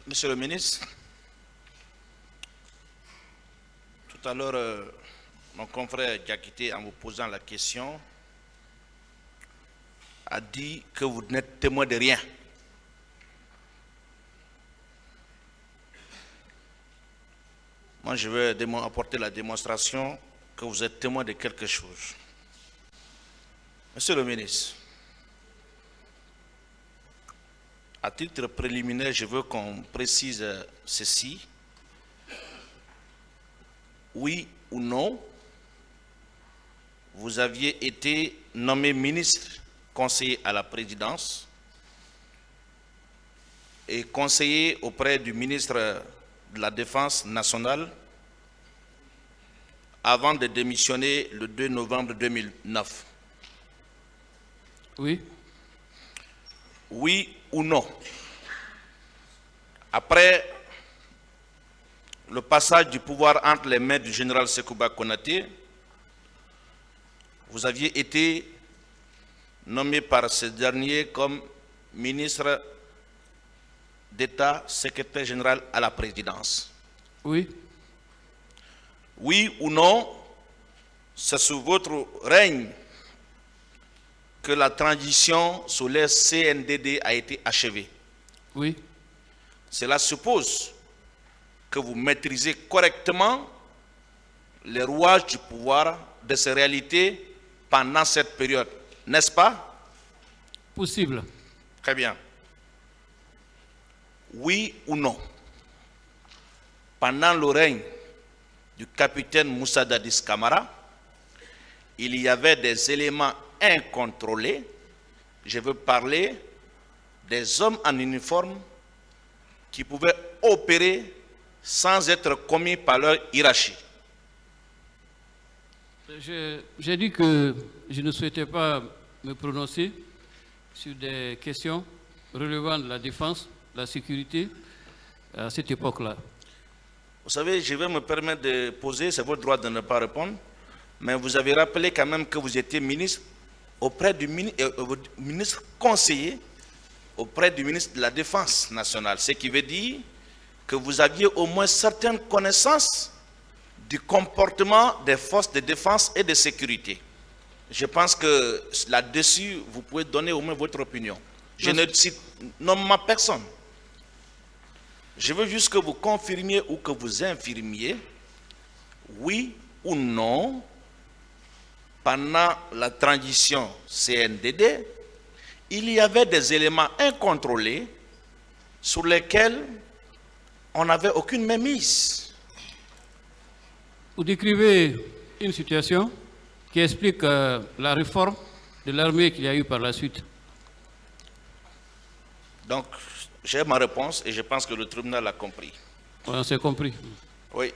Monsieur le ministre, tout à l'heure, mon confrère Diakité, en vous posant la question, a dit que vous n'êtes témoin de rien. Moi, je vais apporter la démonstration que vous êtes témoin de quelque chose. Monsieur le ministre, à titre préliminaire, je veux qu'on précise ceci. Oui ou non, vous aviez été nommé ministre conseiller à la présidence et conseiller auprès du ministre de la Défense nationale avant de démissionner le 2 novembre 2009. Oui. Oui ou non? Après le passage du pouvoir entre les mains du général Sekouba Konaté, vous aviez été nommé par ce dernier comme ministre d'État, secrétaire général à la présidence. Oui. Oui ou non, c'est sous votre règne que la transition sous les CNDD a été achevée. Oui. Cela suppose que vous maîtrisez correctement les rouages du pouvoir de ces réalités pendant cette période, n'est-ce pas? Possible. Très bien. Oui ou non? Pendant le règne du capitaine Moussa Dadis Camara, il y avait des éléments incontrôlés. Je veux parler des hommes en uniforme qui pouvaient opérer sans être commis par leur hiérarchie. J'ai dit que je ne souhaitais pas me prononcer sur des questions relevant de la défense, de la sécurité à cette époque-là. Vous savez, je vais me permettre de poser, c'est votre droit de ne pas répondre, mais vous avez rappelé quand même que vous étiez ministre auprès du ministre conseiller auprès du ministre de la Défense nationale, ce qui veut dire que vous aviez au moins certaines connaissances du comportement des forces de défense et de sécurité. Je pense que là-dessus, vous pouvez donner au moins votre opinion. Je ne cite nommément personne. Je veux juste que vous confirmiez ou que vous infirmiez, oui ou non, pendant la transition CNDD, il y avait des éléments incontrôlés sur lesquels on n'avait aucune mainmise. Vous décrivez une situation qui explique la réforme de l'armée qu'il y a eu par la suite. Donc, j'ai ma réponse et je pense que le tribunal a compris. On s'est compris. Oui.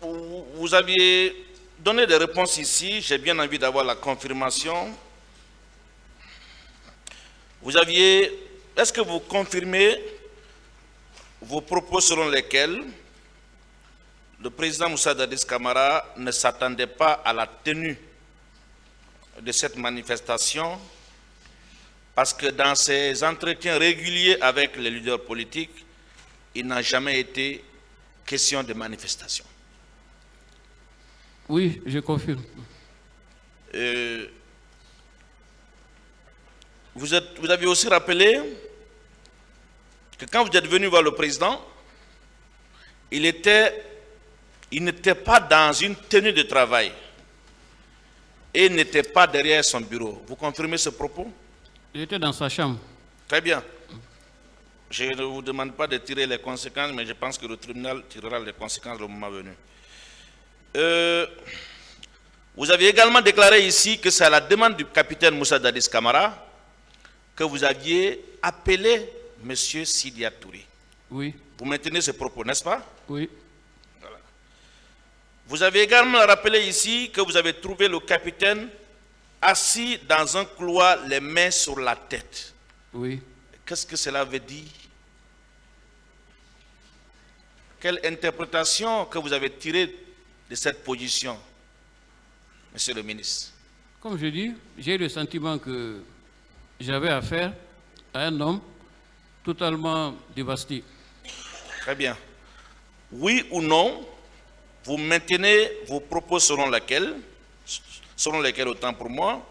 Vous aviez donné des réponses ici. J'ai bien envie d'avoir la confirmation. Est-ce que vous confirmez vos propos selon lesquels le président Moussa Dadis Camara ne s'attendait pas à la tenue de cette manifestation parce que dans ses entretiens réguliers avec les leaders politiques, il n'a jamais été question de manifestation? Oui, je confirme. Vous avez aussi rappelé que quand vous êtes venu voir le président, il n'était pas dans une tenue de travail et n'était pas derrière son bureau. Vous confirmez ce propos? Il était dans sa chambre. Très bien. Je ne vous demande pas de tirer les conséquences, mais je pense que le tribunal tirera les conséquences le moment venu. Vous avez également déclaré ici que c'est à la demande du capitaine Moussa Dadis Camara que vous aviez appelé M. Sidia Touré. Oui. Vous maintenez ce propos, n'est-ce pas? Oui. Voilà. Vous avez également rappelé ici que vous avez trouvé le capitaine assis dans un couloir, les mains sur la tête. Oui. Qu'est-ce que cela veut dire? Quelle interprétation que vous avez tirée de cette position, monsieur le ministre? Comme je dis, j'ai eu le sentiment que j'avais affaire à un homme totalement dévastée. Très bien. Oui ou non, vous maintenez vos propos selon lesquels, autant pour moi,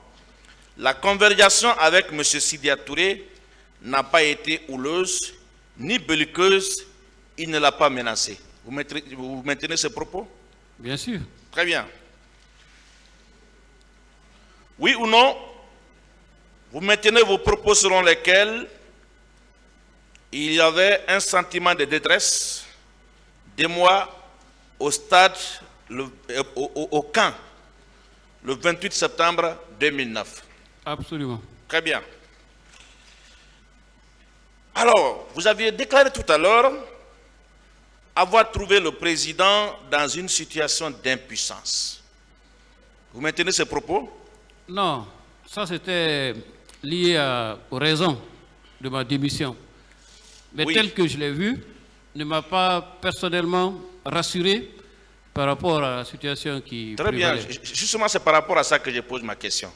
la conversation avec M. Sidya Touré n'a pas été houleuse ni belliqueuse, il ne l'a pas menacé. Vous maintenez ces propos? Bien sûr. Très bien. Oui ou non, vous maintenez vos propos selon lesquels il y avait un sentiment de détresse d'émoi au stade, au camp, le 28 septembre 2009. Absolument. Très bien. Alors, vous aviez déclaré tout à l'heure avoir trouvé le président dans une situation d'impuissance. Vous maintenez ces propos? Non, ça c'était lié aux raisons de ma démission. Mais Oui. tel que je l'ai vu, ne m'a pas personnellement rassuré par rapport à la situation qui Très bien. prévalait. Justement, c'est par rapport à ça que je pose ma question.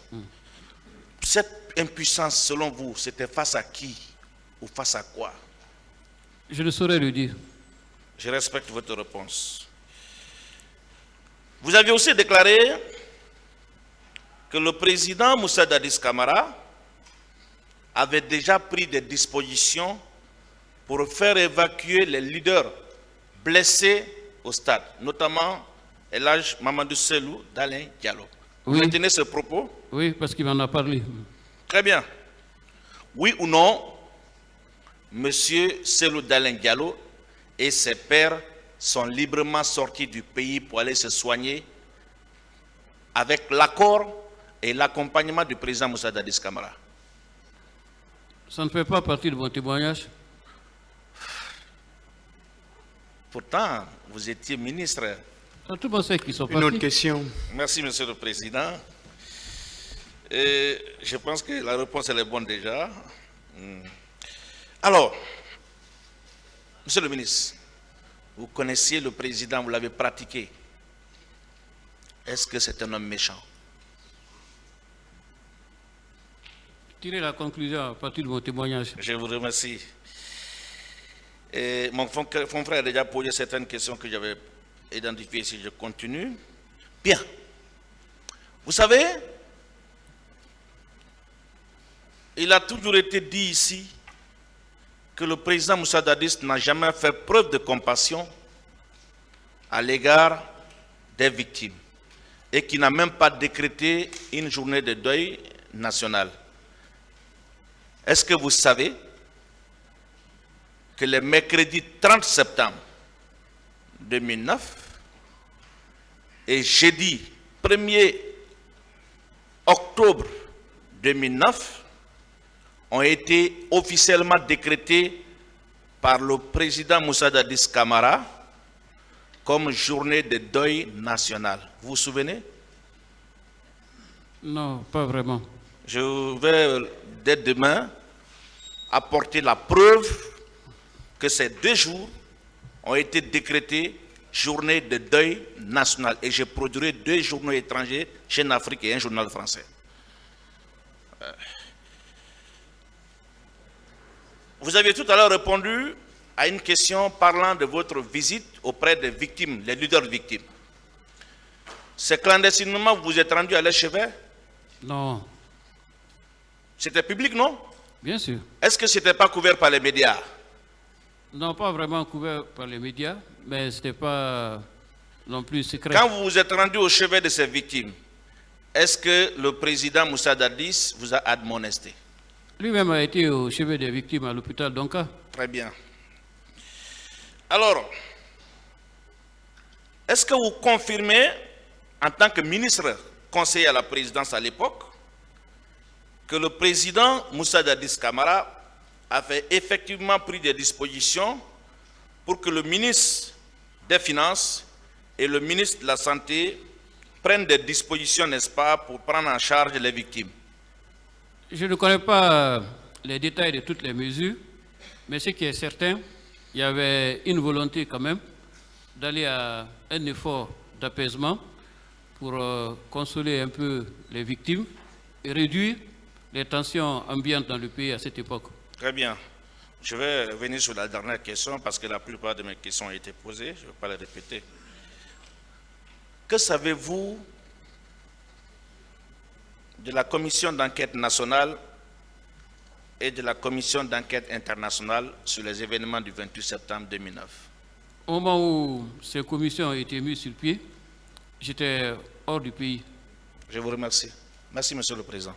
Cette impuissance, selon vous, c'était face à qui ou face à quoi? Je ne saurais le dire. Je respecte votre réponse. Vous avez aussi déclaré que le président Moussa Dadis Camara avait déjà pris des dispositions pour faire évacuer les leaders blessés au stade, notamment Elhadj Mamadou Selou d'Alain Diallo. Vous Oui. maintenez ce propos? Oui, parce qu'il m'en a parlé. Très bien. Oui ou non, M. Selou d'Alain Diallo et ses pairs sont librement sortis du pays pour aller se soigner avec l'accord et l'accompagnement du président Moussa Dadis Camara. Ça ne fait pas partie de mon témoignage. Pourtant, vous étiez ministre. Tout le monde sait qu'ils sont Une autre partis. question. Merci, Monsieur le Président. Et je pense que la réponse elle est bonne déjà. Alors, Monsieur le ministre, vous connaissiez le président, vous l'avez pratiqué. Est-ce que c'est un homme méchant? Tirer la conclusion à partir de mon témoignage. Je vous remercie. Et mon frère a déjà posé certaines questions que j'avais identifiées. Si je continue. Bien. Vous savez, il a toujours été dit ici que le président Moussa Dadis n'a jamais fait preuve de compassion à l'égard des victimes et qui n'a même pas décrété une journée de deuil national. Est-ce que vous savez que le mercredi 30 septembre 2009 et jeudi 1er octobre 2009 ont été officiellement décrétés par le président Moussa Dadis Camara comme journée de deuil national. Vous vous souvenez? Non, pas vraiment. Je vais dès demain apporter la preuve que ces 2 jours ont été décrétés journée de deuil national. Et je produirai 2 journaux étrangers, Chaîne Afrique et un journal français. Vous avez tout à l'heure répondu à une question parlant de votre visite auprès des victimes, les leaders victimes. C'est clandestinement, vous vous êtes rendu à l'archevêque? Non, C'était public, non? bien sûr. Est-ce que ce n'était pas couvert par les médias? Non, pas vraiment couvert par les médias, mais ce n'était pas non plus secret. Quand vous vous êtes rendu au chevet de ces victimes, est-ce que le président Moussa Dadis vous a admonesté? Lui-même a été au chevet des victimes à l'hôpital d'Onka. Très bien. Alors, est-ce que vous confirmez, en tant que ministre conseiller à la présidence à l'époque, que le président Moussa Dadis Camara avait effectivement pris des dispositions pour que le ministre des Finances et le ministre de la Santé prennent des dispositions, n'est-ce pas, pour prendre en charge les victimes? Je ne connais pas les détails de toutes les mesures, mais ce qui est certain, il y avait une volonté quand même d'aller à un effort d'apaisement pour consoler un peu les victimes et réduire les tensions ambiantes dans le pays à cette époque. Très bien. Je vais revenir sur la dernière question parce que la plupart de mes questions ont été posées. Je ne vais pas les répéter. Que savez-vous de la commission d'enquête nationale et de la commission d'enquête internationale sur les événements du 28 septembre 2009? Au moment où ces commissions ont été mises sur pied, j'étais hors du pays. Je vous remercie. Merci, Monsieur le Président.